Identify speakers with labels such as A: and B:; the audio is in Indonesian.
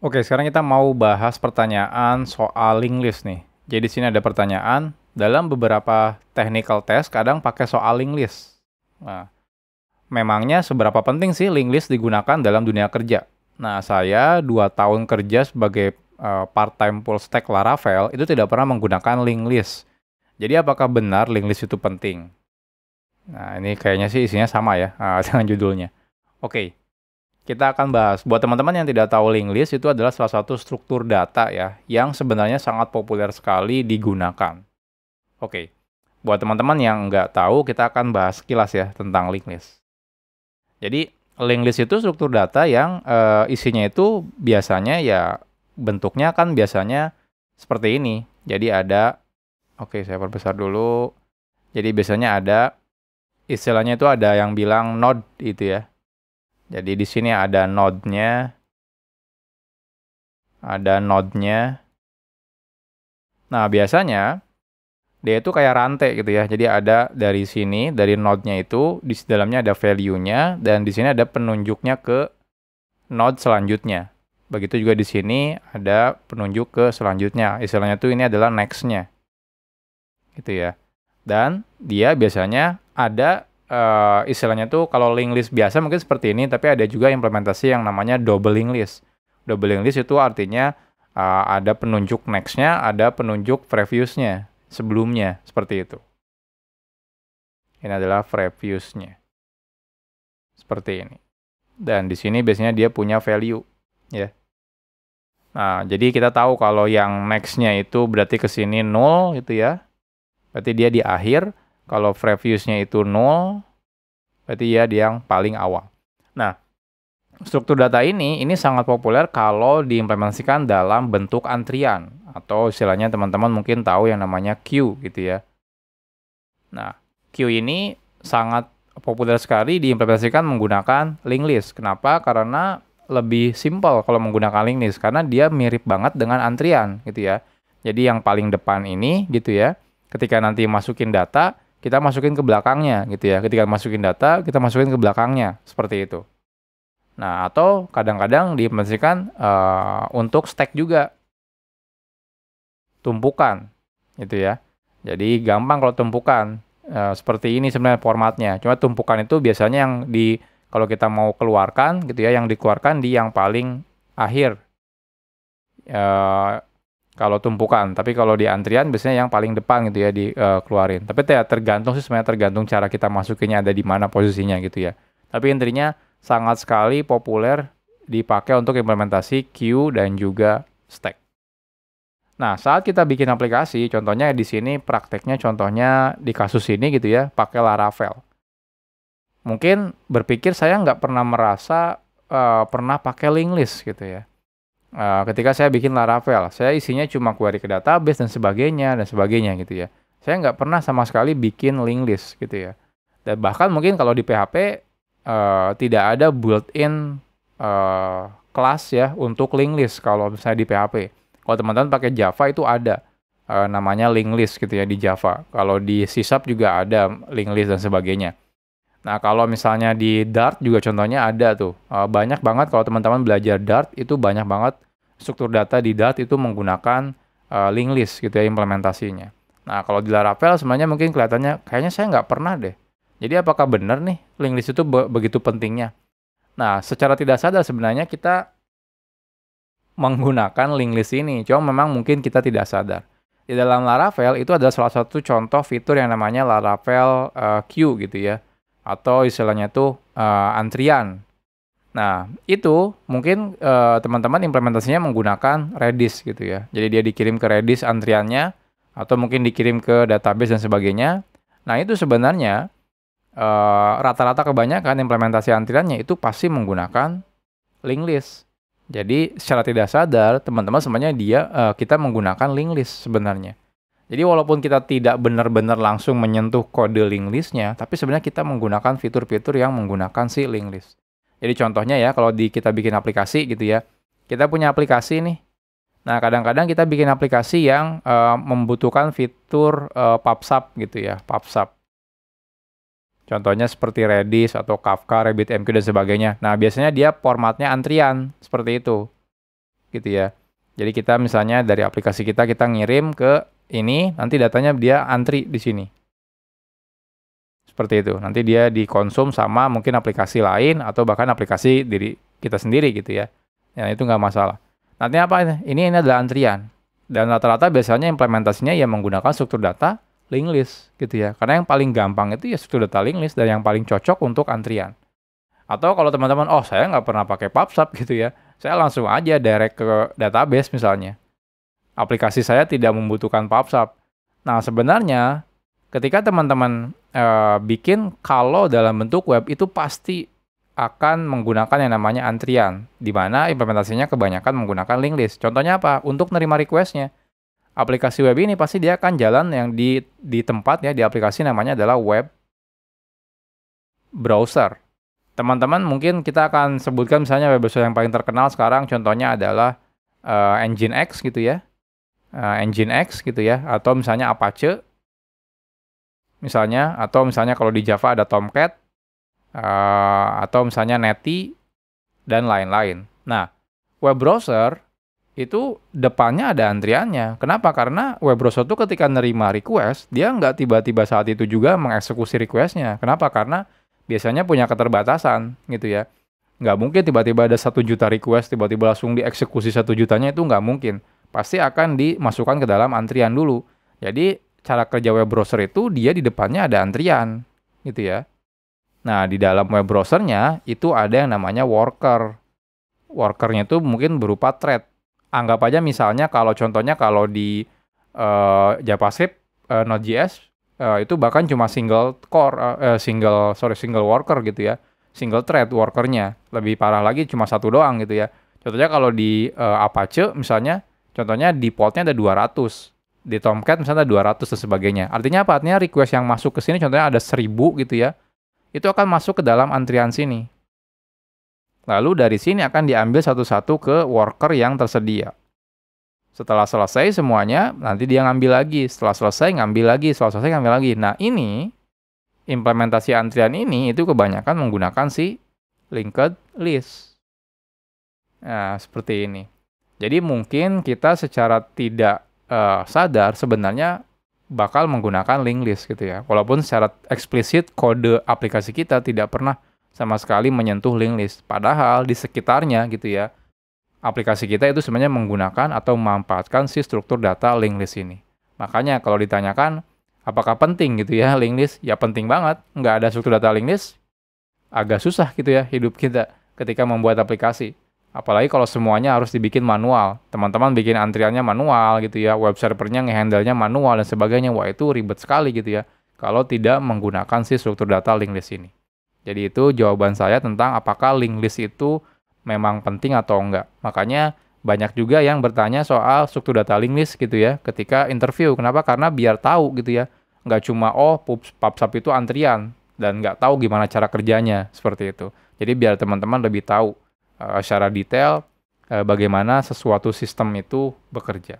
A: Oke, sekarang kita mau bahas pertanyaan soal linked list nih. Jadi sini ada pertanyaan, dalam beberapa technical test kadang pakai soal linked list. Nah, memangnya seberapa penting sih linked list digunakan dalam dunia kerja? Nah, saya 2 tahun kerja sebagai part-time full stack Laravel itu tidak pernah menggunakan linked list. Jadi apakah benar linked list itu penting? Nah, ini kayaknya sih isinya sama ya dengan judulnya. Oke. Kita akan bahas. Buat teman-teman yang tidak tahu linked list, itu adalah salah satu struktur data ya, yang sebenarnya sangat populer sekali digunakan. Oke, buat teman-teman yang nggak tahu, kita akan bahas sekilas ya tentang linked list. Jadi, linked list itu struktur data yang isinya itu biasanya ya, bentuknya kan biasanya seperti ini. Jadi ada, oke saya perbesar dulu. Jadi biasanya ada, istilahnya itu ada yang bilang node itu ya. Jadi di sini ada node-nya. Ada node-nya. Nah, biasanya dia itu kayak rantai gitu ya. Jadi ada dari sini, dari node-nya itu, di dalamnya ada value-nya, dan di sini ada penunjuknya ke node selanjutnya. Begitu juga di sini ada penunjuk ke selanjutnya. Istilahnya tuh ini adalah next-nya. Gitu ya. Dan dia biasanya ada istilahnya tuh kalau linked list biasa mungkin seperti ini, tapi ada juga implementasi yang namanya double linked list. Double linked list itu artinya ada penunjuk next-nya, ada penunjuk previous-nya, sebelumnya, seperti itu. Ini adalah previous-nya. Seperti ini. Dan di sini biasanya dia punya value. Ya. Nah, jadi kita tahu kalau yang next-nya itu berarti ke sini 0 gitu ya. Berarti dia di akhir. Kalau previous-nya itu 0, berarti ya dia yang paling awal. Nah, struktur data ini sangat populer kalau diimplementasikan dalam bentuk antrian. Atau istilahnya teman-teman mungkin tahu yang namanya queue gitu ya. Nah, queue ini sangat populer sekali diimplementasikan menggunakan linked list. Kenapa? Karena lebih simpel kalau menggunakan linked list. Karena dia mirip banget dengan antrian gitu ya. Jadi yang paling depan ini gitu ya. Ketika nanti masukin data, kita masukin ke belakangnya gitu ya. Ketika masukin data, kita masukin ke belakangnya. Seperti itu. Nah, atau kadang-kadang diimplementasikan untuk stack juga. Tumpukan, gitu ya. Jadi gampang kalau tumpukan. Seperti ini sebenarnya formatnya. Cuma tumpukan itu biasanya yang kalau kita mau keluarkan gitu ya, yang dikeluarkan di yang paling akhir. Kalau tumpukan, tapi kalau di antrian biasanya yang paling depan gitu ya dikeluarin. Tapi tergantung sih sebenarnya tergantung cara kita masukinnya ada di mana posisinya gitu ya. Tapi intinya sangat sekali populer dipakai untuk implementasi queue dan juga stack. Nah, saat kita bikin aplikasi, contohnya di sini prakteknya contohnya di kasus ini gitu ya, pakai Laravel. Mungkin berpikir saya nggak pernah merasa pernah pakai linked list gitu ya. Ketika saya bikin Laravel, saya isinya cuma query ke database dan sebagainya gitu ya. Saya nggak pernah sama sekali bikin linked list gitu ya. Dan bahkan mungkin kalau di PHP tidak ada built-in kelas ya untuk linked list kalau misalnya di PHP. Kalau teman-teman pakai Java itu ada namanya linked list gitu ya di Java. Kalau di C# juga ada linked list dan sebagainya. Nah, kalau misalnya di Dart juga contohnya ada tuh. Banyak banget kalau teman-teman belajar Dart itu banyak banget struktur data di Dart itu menggunakan linked list gitu ya implementasinya. Nah, kalau di Laravel sebenarnya mungkin kelihatannya kayaknya saya nggak pernah deh. Jadi apakah benar nih linked list itu begitu pentingnya? Nah, secara tidak sadar sebenarnya kita menggunakan linked list ini. Cuma memang mungkin kita tidak sadar. Di dalam Laravel itu adalah salah satu contoh fitur yang namanya Laravel Queue gitu ya. Atau istilahnya tuh antrian. Nah, itu mungkin teman-teman implementasinya menggunakan Redis gitu ya. Jadi dia dikirim ke Redis antriannya, atau mungkin dikirim ke database dan sebagainya. Nah, itu sebenarnya rata-rata kebanyakan implementasi antriannya itu pasti menggunakan linked list. Jadi secara tidak sadar, teman-teman sebenarnya kita menggunakan linked list sebenarnya. Jadi walaupun kita tidak benar-benar langsung menyentuh kode linked list-nya, tapi sebenarnya kita menggunakan fitur-fitur yang menggunakan si linked list. Jadi contohnya ya, kalau kita bikin aplikasi gitu ya, kita punya aplikasi nih. Nah, kadang-kadang kita bikin aplikasi yang membutuhkan fitur PubSub gitu ya, PubSub. Contohnya seperti Redis atau Kafka, RabbitMQ dan sebagainya. Nah, biasanya dia formatnya antrian, seperti itu. gitu ya. Jadi kita misalnya dari aplikasi kita ngirim ke ini, nanti datanya dia antri di sini. Seperti itu. Nanti dia dikonsum sama mungkin aplikasi lain atau bahkan aplikasi diri kita sendiri gitu ya. Ya itu nggak masalah. Nanti apa? Ini adalah antrian. Dan rata-rata biasanya implementasinya ya menggunakan struktur data linked list gitu ya. Karena yang paling gampang itu ya struktur data linked list dan yang paling cocok untuk antrian. Atau kalau teman-teman, oh saya nggak pernah pakai PubSub gitu ya. Saya langsung aja direct ke database misalnya. Aplikasi saya tidak membutuhkan PubSub. Nah sebenarnya ketika teman-teman bikin kalau dalam bentuk web itu pasti akan menggunakan yang namanya antrian, di mana implementasinya kebanyakan menggunakan linked list. Contohnya apa? Untuk nerima request-nya. Aplikasi web ini pasti dia akan jalan yang di tempat ya, di aplikasi namanya adalah web browser. Teman-teman mungkin kita akan sebutkan misalnya web browser yang paling terkenal sekarang contohnya adalah Nginx gitu ya. Nginx gitu ya, atau misalnya Apache. Misalnya, atau misalnya kalau di Java ada Tomcat, atau misalnya Netty, dan lain-lain. Nah, web browser itu depannya ada antriannya. Kenapa? Karena web browser itu ketika nerima request, dia nggak tiba-tiba saat itu juga mengeksekusi requestnya. Kenapa? Karena biasanya punya keterbatasan gitu ya. Nggak mungkin tiba-tiba ada 1 juta request, tiba-tiba langsung dieksekusi 1 jutanya, itu nggak mungkin. Pasti akan dimasukkan ke dalam antrian dulu. Jadi, cara kerja web browser itu dia di depannya ada antrian gitu ya. Nah, di dalam web browsernya itu ada yang namanya worker. Workernya itu mungkin berupa thread. Anggap aja misalnya kalau contohnya kalau di JavaScript, Node.js, itu bahkan cuma single worker gitu ya. Single thread workernya. Lebih parah lagi cuma satu doang gitu ya. Contohnya kalau di Apache misalnya, contohnya defaultnya ada 200. Di Tomcat misalnya ada 200 dan sebagainya. Artinya apa? Artinya request yang masuk ke sini contohnya ada 1000 gitu ya. Itu akan masuk ke dalam antrian sini. Lalu dari sini akan diambil satu-satu ke worker yang tersedia. Setelah selesai semuanya, nanti dia ngambil lagi. Setelah selesai ngambil lagi, setelah selesai ngambil lagi. Nah ini, implementasi antrian ini itu kebanyakan menggunakan si linked list. Nah seperti ini. Jadi mungkin kita secara tidak sadar sebenarnya bakal menggunakan linked list gitu ya. Walaupun secara eksplisit kode aplikasi kita tidak pernah sama sekali menyentuh linked list. Padahal di sekitarnya gitu ya, aplikasi kita itu sebenarnya menggunakan atau memanfaatkan si struktur data linked list ini. Makanya kalau ditanyakan apakah penting gitu ya linked list, ya penting banget. Nggak ada struktur data linked list, agak susah gitu ya hidup kita ketika membuat aplikasi. Apalagi kalau semuanya harus dibikin manual. Teman-teman bikin antriannya manual gitu ya, web servernya ngehandle-nya manual dan sebagainya. Wah itu ribet sekali gitu ya, kalau tidak menggunakan si struktur data linked list ini. Jadi itu jawaban saya tentang apakah linked list itu memang penting atau enggak. Makanya banyak juga yang bertanya soal struktur data linked list gitu ya, ketika interview. Kenapa? Karena biar tahu gitu ya, nggak cuma PubSub itu antrian, dan nggak tahu gimana cara kerjanya, seperti itu. Jadi biar teman-teman lebih tahu secara detail bagaimana sesuatu sistem itu bekerja.